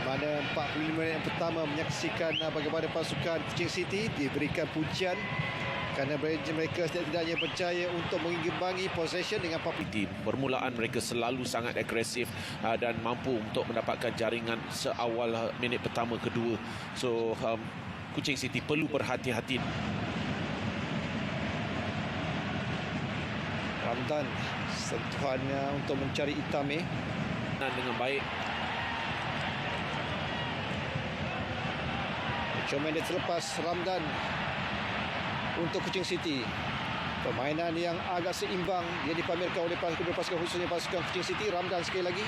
mana 45 minit yang pertama menyaksikan bagaimana pasukan Kuching City diberikan pujian kerana mereka setidaknya berjaya untuk mengimbangi possession dengan 40. Permulaan mereka selalu sangat agresif dan mampu untuk mendapatkan jaringan seawal minit pertama kedua. So Kuching City perlu berhati-hati. Ramdan sentuhannya untuk mencari Itame Dengan baik. Cuma dia terlepas Ramdan untuk Kuching City. Permainan yang agak seimbang yang dipamerkan oleh kedua pasukan, khususnya pasukan Kuching City. Ramdan sekali lagi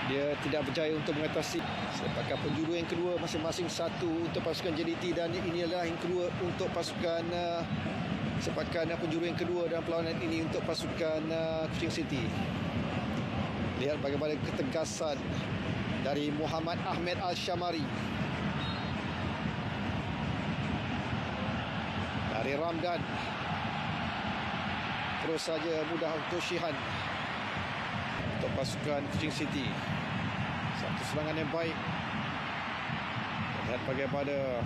dia tidak berjaya untuk mengatasi. Sepakat penjuru yang kedua masing-masing satu untuk pasukan JDT, dan inilah yang kedua untuk pasukan sepakan penjuru yang kedua dalam perlawanan ini untuk pasukan Kuching City. Lihat bagaimana ketegasan dari Muhammad Ahmed Al-Shamari. Dari Ramdan, terus saja mudah untuk Shihan untuk pasukan Kuching City. Satu serangan yang baik. Lihat bagaimana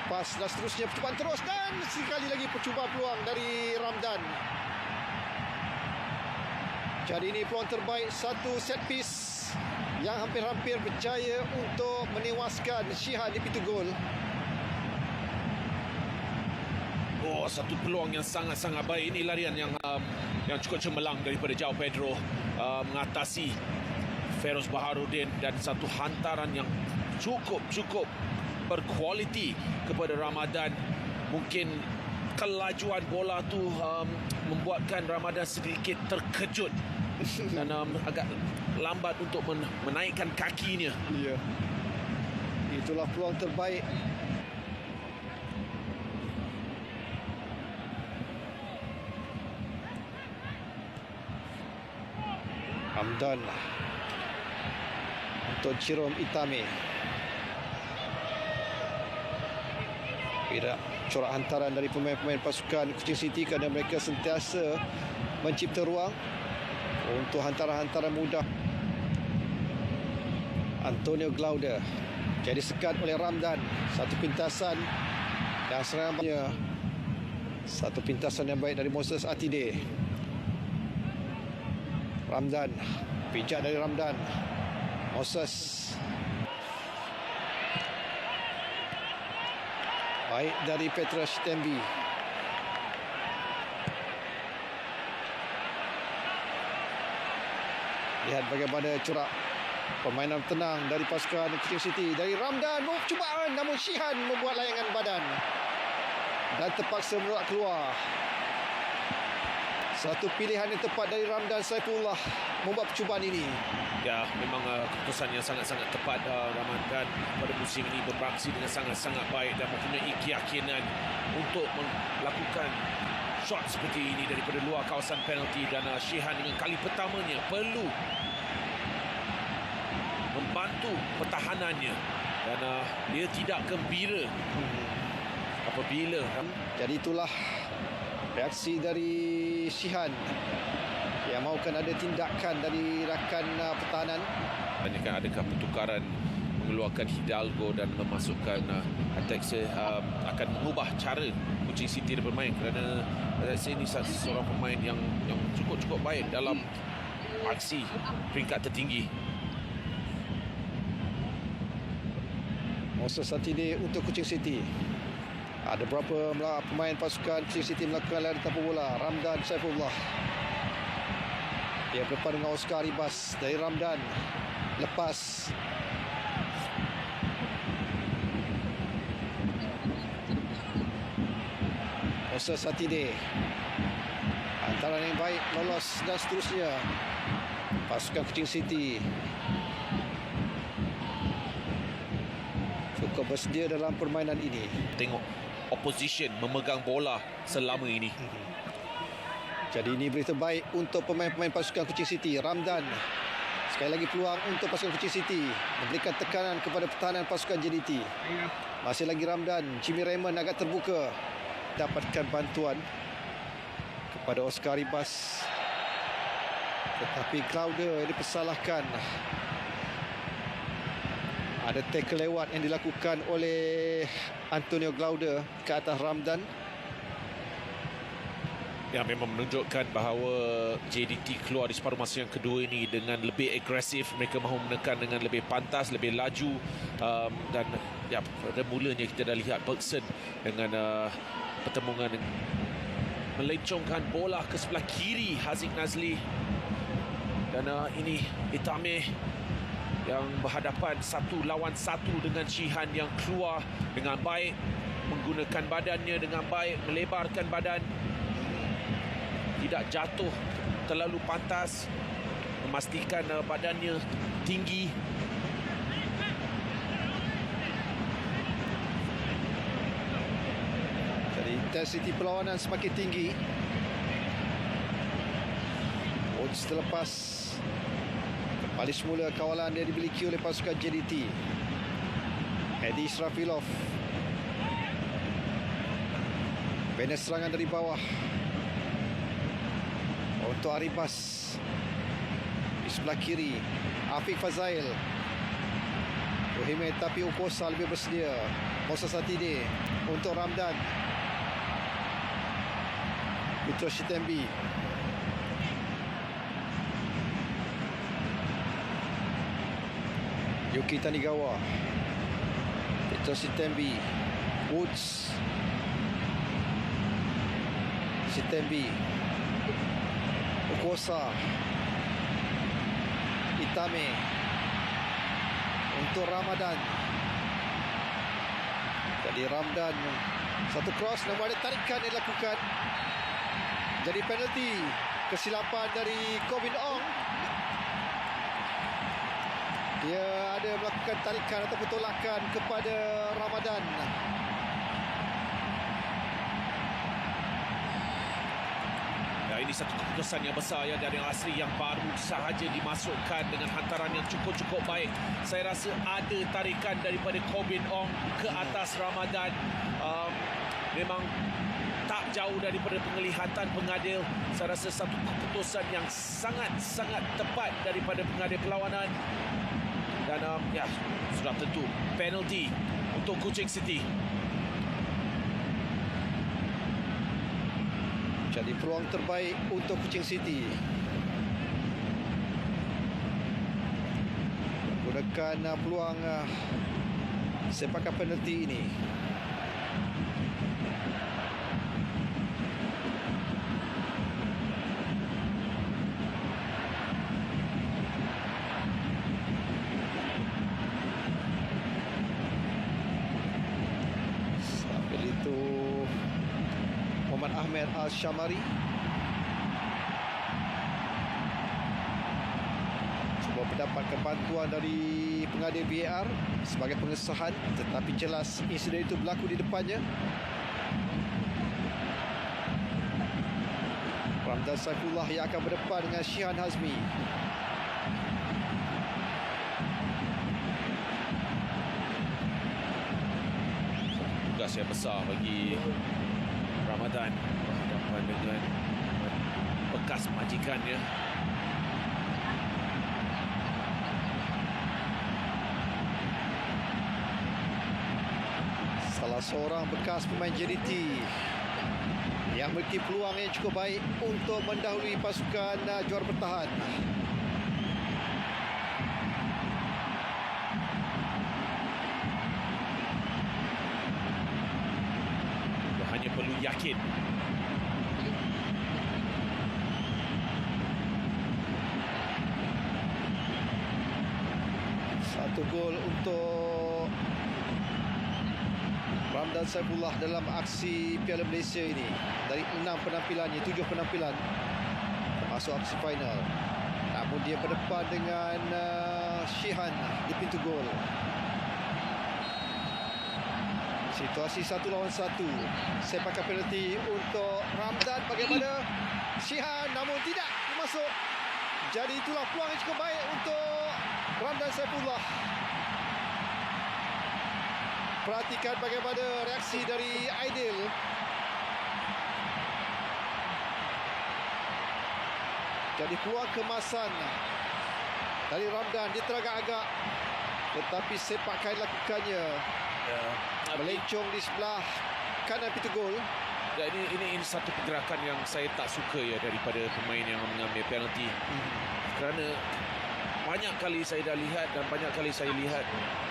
lepas dan seterusnya percubaan terus, dan sekali lagi percubaan peluang dari Ramdan. Jadi ini peluang terbaik, satu set piece yang hampir-hampir berjaya untuk menewaskan Shihan di pintu gol. Oh, satu peluang yang sangat-sangat baik. Ini larian yang cukup cemerlang daripada João Pedro mengatasi Feroz Baharudin, dan satu hantaran yang cukup berkualiti kepada Ramadan. Mungkin kelajuan bola tu membuatkan Ramadan sedikit terkejut dan agak lambat untuk menaikkan kakinya. Ya, itulah peluang terbaik. Ramdan untuk Jerome Itame. Tidak corak hantaran dari pemain-pemain pasukan Kuching City kerana mereka sentiasa mencipta ruang untuk hantaran-hantaran mudah. Antonio Glaude jadi sekat oleh Ramdan. Satu pintasan dan serangannya. Satu pintasan yang baik dari Moses Atide. Ramdan, pijak dari Ramdan. Moses. Baik dari Petra Shtembi. Lihat bagaimana corak permainan tenang dari pasukan Kuching City. Dari Ramdan, percubaan, namun Shihan membuat layangan badan dan terpaksa menolak keluar. Satu pilihan yang tepat dari Ramdan Saifullah membuat percubaan ini. Ya, memang keputusan yang sangat-sangat tepat. Ramadan pada musim ini beraksi dengan sangat-sangat baik dan mempunyai keyakinan untuk melakukan shot seperti ini daripada luar kawasan penalti. Dan Shihan dengan kali pertamanya perlu membantu pertahanannya, dan dia tidak gembira apabila. Jadi itulah reaksi dari Shihan yang mahukan ada tindakan dari rakan pertahanan. Tanyakan adakah pertukaran mengeluarkan Hidalgo dan memasukkan Atexe akan mengubah cara Kuching City bermain, kerana Atexe ini seorang pemain yang cukup baik dalam aksi peringkat tertinggi. Moses Atide untuk Kuching City. Ada berapa pemain pasukan Kuching City melakukan lari tanpa bola. Ramdan Saifullah. Dia berdepan dengan Oscar Ribas. Dari Ramdan. Lepas. Moses Atide. Hantaran yang baik, lolos dan seterusnya. Pasukan Kuching City cukup bersedia dalam permainan ini. Tengok opposition memegang bola selama ini. Jadi ini berita baik untuk pemain-pemain pasukan Kuching City. Ramdan, sekali lagi peluang untuk pasukan Kuching City memberikan tekanan kepada pertahanan pasukan JDT. Masih lagi Ramdan. Jimmy Raymond agak terbuka, dapatkan bantuan kepada Oscar Ribas. Tetapi Glaude dipersalahkan. Ada tackle lewat yang dilakukan oleh Antonio Glaude ke atas Ramdan. Yang memang menunjukkan bahawa JDT keluar di separuh masa yang kedua ini dengan lebih agresif. Mereka mahu menekan dengan lebih pantas, lebih laju, dan ya, pada mulanya kita dah lihat Bergson dengan pertemuan melencongkan bola ke sebelah kiri Haziq Nazli, dan ini Itame yang berhadapan 1 lawan 1 dengan Shihan yang keluar dengan baik, menggunakan badannya dengan baik, melebarkan badan, tidak jatuh terlalu pantas, memastikan badannya tinggi. Jadi intensiti perlawanan semakin tinggi. Woods terlepas. Kembali semula kawalan dia dimiliki oleh pasukan JDT. Edi Israfilov. Bena serangan dari bawah untuk Aribas. Di sebelah kiri Afiq Fazail. Rohime tapi Ukosa lebih bersedia. Moses Satide untuk Ramdan. Petro Shitembi. Yuki Tanigawa. Petro Shitembi. Woods. Shitembi. Ukosa. Itame untuk Ramadan. Jadi Ramdan satu cross, namun ada tarikan yang dilakukan. Jadi penalti, kesilapan dari Kobin Ong. Dia ada melakukan tarikan ataupun tolakan kepada Ramadan. Ya, ini satu keputusan yang besar ya dari Asri yang baru sahaja dimasukkan dengan hantaran yang cukup baik. Saya rasa ada tarikan daripada Kobin Ong ke atas Ramadan. Memang tak jauh daripada penglihatan pengadil. Saya rasa satu keputusan yang sangat tepat daripada pengadil perlawanan. Dan ya, sudah tentu penalti untuk Kuching City. Jadi peluang terbaik untuk Kuching City. Gunakan peluang sepakan penalti ini. Sambil itu Muhammad Ahmed Al-Shamari cuba mendapatkan bantuan dari pengadil VAR sebagai pengesahan, tetapi jelas insiden itu berlaku di depannya. Ramdan Saifullah yang akan berdepan dengan Shihan Hazmi. Tugas yang besar bagi Ramadan berhadapan dengan bekas majikannya. Salah seorang bekas pemain JDT yang memiliki peluang yang cukup baik untuk mendahului pasukan juara bertahan. Hanya perlu yakin. Satu gol untuk Ramdan Saifullah dalam aksi Piala Malaysia ini. Dari 6 penampilannya, 7 penampilan termasuk aksi final. Namun dia berdepan dengan Shihan di pintu gol. Situasi 1 lawan 1. Sepakan penalti untuk Ramdan. Bagaimana Shihan, namun tidak masuk. Jadi itulah peluang yang cukup baik untuk Ramdan Saifullah. Perhatikan bagaimana reaksi dari Aidil. Jadi peluang kemasan dari Ramdan. Dia teragak-agak, tetapi sepak kain lakukannya. Ya, Melencong di sebelah kanan pintu gol. ya, ini satu pergerakan yang saya tak suka ya daripada pemain yang mengambil penalti. Kerana banyak kali saya dah lihat dan banyak kali saya lihat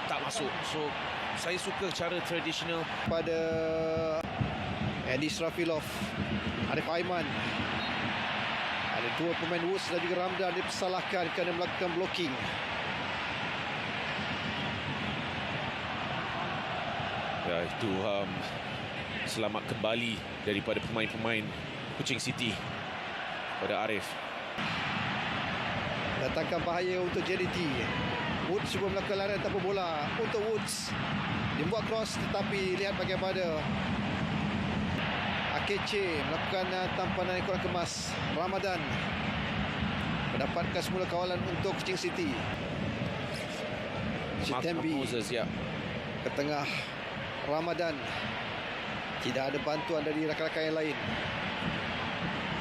tak masuk. So saya suka cara tradisional. Pada Edi Srafilov, Arif Aiman. Ada dua pemain Wolves dan juga Ramdan dipersalahkan kerana melakukan blocking. Ya, itu selamat kembali daripada pemain-pemain Kuching City pada Arif. Datangkan bahaya untuk JDT. Woods cuba melakukan larian tanpa bola untuk Woods. Dia buat cross, tetapi lihat bagaimana Akeche melakukan tampanan yang kurang kemas. Ramadan mendapatkan semula kawalan untuk Kuching City. Chitembi Moses, ya. ke tengah. Ramadan, tidak ada bantuan dari rakan-rakan yang lain.